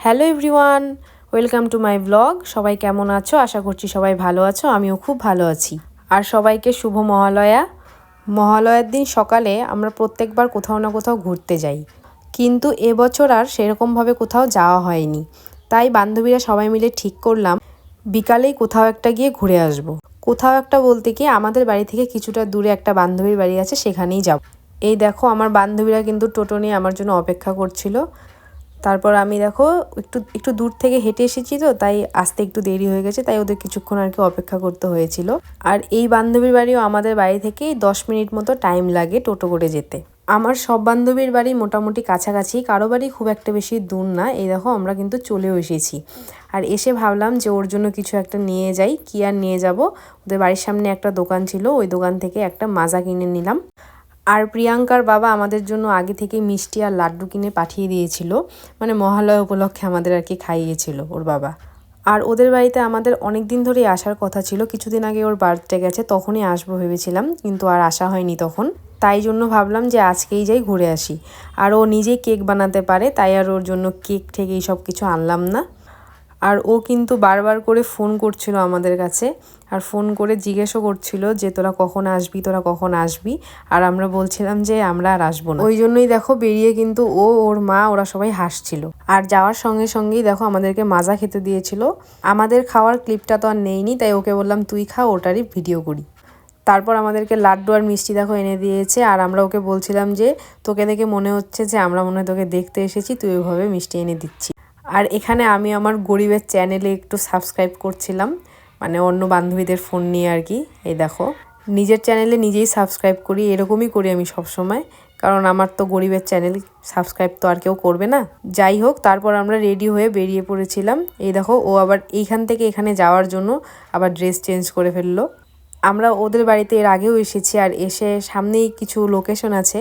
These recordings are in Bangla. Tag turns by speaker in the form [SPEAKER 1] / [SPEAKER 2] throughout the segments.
[SPEAKER 1] Hello everyone, welcome to my blog. সবাই কেমন আছো? আশা করছি সবাই ভালো আছো, আমিও খুব ভালো আছি। আর সবাইকে শুভ মহালয়া। মহালয়ার দিন সকালে আমরা প্রত্যেকবার কোথাও না কোথাও ঘুরতে যাই, কিন্তু এবছর আর সেরকমভাবে কোথাও যাওয়া হয়নি। তাই বান্ধবীরা সবাই মিলে ঠিক করলাম বিকালেই কোথাও একটা গিয়ে ঘুরে আসব। কোথাও একটা বলতে কি, আমাদের বাড়ি থেকে কিছুটা দূরে একটা বান্ধবীর বাড়ি আছে, সেখানেই যাব। এই দেখো আমার বান্ধবীরা কিন্তু টোটো নিয়ে আমার জন্য অপেক্ষা করছিল। তারপর আমি দেখো একটু দূর থেকে হেঁটে এসেছি, তো তাই আসতে একটু দেরি হয়ে গেছে, তাই ওদের কিছুক্ষণ আর কি অপেক্ষা করতে হয়েছিল। আর এই বান্ধবীর বাড়িও আমাদের বাড়ি থেকে 10 মিনিট মতো টাইম লাগে টোটো করে যেতে। আমার সব বান্ধবীর বাড়ি মোটামুটি কাছাকাছি, কারো বাড়ি খুব একটা বেশি দূর না। এই দেখো আমরা কিন্তু চলেও এসেছি। আর এসে ভাবলাম যে ওর জন্য কিছু একটা নিয়ে যাই। কি আর নিয়ে যাব, ওদের বাড়ির সামনে একটা দোকান ছিল, ওই দোকান থেকে একটা মাজা কিনে নিলাম। আর প্রিয়াঙ্কার বাবা আমাদের জন্য আগে থেকে মিষ্টি আর লাড্ডু কিনে পাঠিয়ে দিয়েছিল, মানে মহালয়া উপলক্ষে আমাদের আর কি খাইয়েছিল ওর বাবা। আর ওদের বাড়িতে আমাদের অনেক দিন ধরেই আসার কথা ছিল। কিছুদিন আগে ওর বার্থডে গেছে, তখনই আসবো ভেবেছিলাম, কিন্তু আর আসা হয়নি তখন। তাই জন্য ভাবলাম যে আজকেই যাই ঘুরে আসি। আর ও নিজেই কেক বানাতে পারে, তাই আর ওর জন্য কেক ঠেক এই সব কিছু আনলাম না। আর ও কিন্তু বারবার করে ফোন করছিল আমাদের কাছে, আর ফোন করে জিজ্ঞেসও করছিল যে তোরা কখন আসবি, তোরা কখন আসবি। আর আমরা বলছিলাম যে আমরা আর আসবো না। ওই জন্যই দেখো বেরিয়ে কিন্তু ওর মা ওরা সবাই হাসছিল। আর যাওয়ার সঙ্গে সঙ্গেই দেখো আমাদেরকে মাজা খেতে দিয়েছিল। আমাদের খাওয়ার ক্লিপটা তো আর নেইনি, তাই ওকে বললাম তুই খা, ওটারই ভিডিও করি। তারপর আমাদেরকে লাড্ডু আর মিষ্টি দেখো এনে দিয়েছে। আর আমরা ওকে বলছিলাম যে তোকে দেখে মনে হচ্ছে যে আমরা মনে হয় তোকে দেখতে এসেছি, তুই ওইভাবে মিষ্টি এনে দিচ্ছি। আর এখানে আমি আমার গরিবের চ্যানেলে একটু সাবস্ক্রাইব করছিলাম, মানে অন্য বান্ধবীদের ফোন নিয়ে আর কি। এই দেখো নিজের চ্যানেলে নিজেই সাবস্ক্রাইব করি, এরকমই করি আমি সব সময়, কারণ আমার তো গরিবের চ্যানেল সাবস্ক্রাইব তো আর কেউ করবে না। যাই হোক, তারপর আমরা রেডি হয়ে বেরিয়ে পড়েছিলাম। এই দেখো ও আবার এইখান থেকে এখানে যাওয়ার জন্য আবার ড্রেস চেঞ্জ করে ফেললো। আমরা ওদের বাড়িতে এর আগেও এসেছি, আর এসে সামনেই কিছু লোকেশন আছে।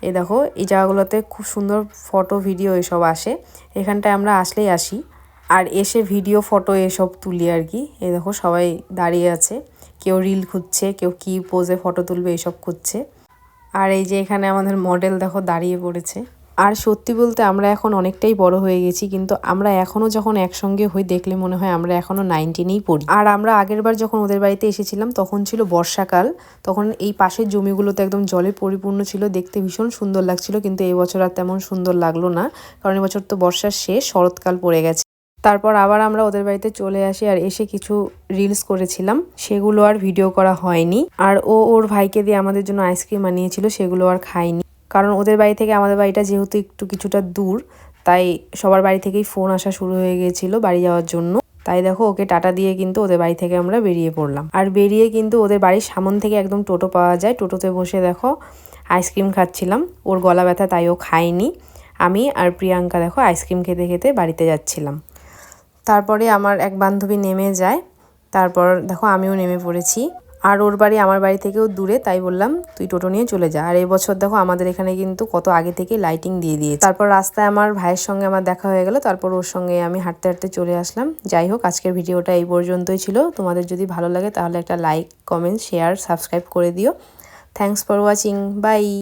[SPEAKER 1] এই দেখো এই জায়গাগুলোতে খুব সুন্দর ফটো ভিডিও এসব আসে, এখানটায় আমরা আসলেই আসি। আর এসে ভিডিও ফটো এসব তুলি আর কি। এই দেখো সবাই দাঁড়িয়ে আছে, কেউ রিল খুঁজছে, কেউ কি পোজে ফটো তুলবে এইসব খুঁজছে। আর এই যে এখানে আমাদের মডেল দেখো দাঁড়িয়ে পড়েছে। আর সত্যি বলতে আমরা এখন অনেকটাই বড় হয়ে গেছি, কিন্তু আমরা এখনও যখন একসঙ্গে হই দেখলে মনে হয় আমরা এখনও 19এই পড়ি। আর আমরা আগেরবার যখন ওদের বাড়িতে এসেছিলাম তখন ছিল বর্ষাকাল, তখন এই পাশের জমিগুলোতে একদম জলে পরিপূর্ণ ছিল, দেখতে ভীষণ সুন্দর লাগছিল। কিন্তু এই বছর আর তেমন সুন্দর লাগলো না, কারণ এবছর তো বর্ষার শেষ, শরৎকাল পড়ে গেছে। তারপর আবার আমরা ওদের বাড়িতে চলে আসি, আর এসে কিছু রিলস করেছিলাম, সেগুলো আর ভিডিও করা হয়নি। আর ওর ভাইকে দিয়ে আমাদের জন্য আইসক্রিম আনিয়েছিল, সেগুলো আর খাইনি, কারণ ওদের বাড়ি থেকে আমাদের বাড়িটা যেহেতু কিছুটা দূর, তাই সবার বাড়ি থেকেই ফোন আসা শুরু হয়ে গিয়েছিল বাড়ি যাওয়ার জন্য। তাই দেখো ওকে টাটা দিয়ে কিন্তু ওদের বাড়ি থেকে আমরা বেরিয়ে পড়লাম। আর বেরিয়ে কিন্তু ওদের বাড়ির সামন থেকে একদম টোটো পাওয়া যায়, টোটোতে বসে দেখো আইসক্রিম খাচ্ছিলাম। ওর গলা ব্যথা তাই ও খায়নি। আমি আর প্রিয়াঙ্কা দেখো আইসক্রিম খেতে খেতে বাড়িতে যাচ্ছিলাম। তারপরে আমার এক বান্ধবী নেমে যায়, তারপর দেখো আমিও নেমে পড়েছি। আর ওর বাড়ি আমার বাড়ি থেকেও দূরে, তাই বললাম তুই টোটো নিয়ে চলে যা। আর এবছর দেখো আমাদের এখানে কিন্তু কত আগে থেকে লাইটিং দিয়ে দিয়েছে। তারপর রাস্তায় আমার ভাইয়ের সঙ্গে আমার দেখা হয়ে গেল, তারপর ওর সঙ্গে আমি হাঁটতে হাঁটতে চলে আসলাম। যাই হোক, আজকের ভিডিওটা এই পর্যন্তই ছিল। তোমাদের যদি ভালো লাগে তাহলে একটা লাইক, কমেন্ট, শেয়ার, সাবস্ক্রাইব করে দিও। Thanks for watching, by.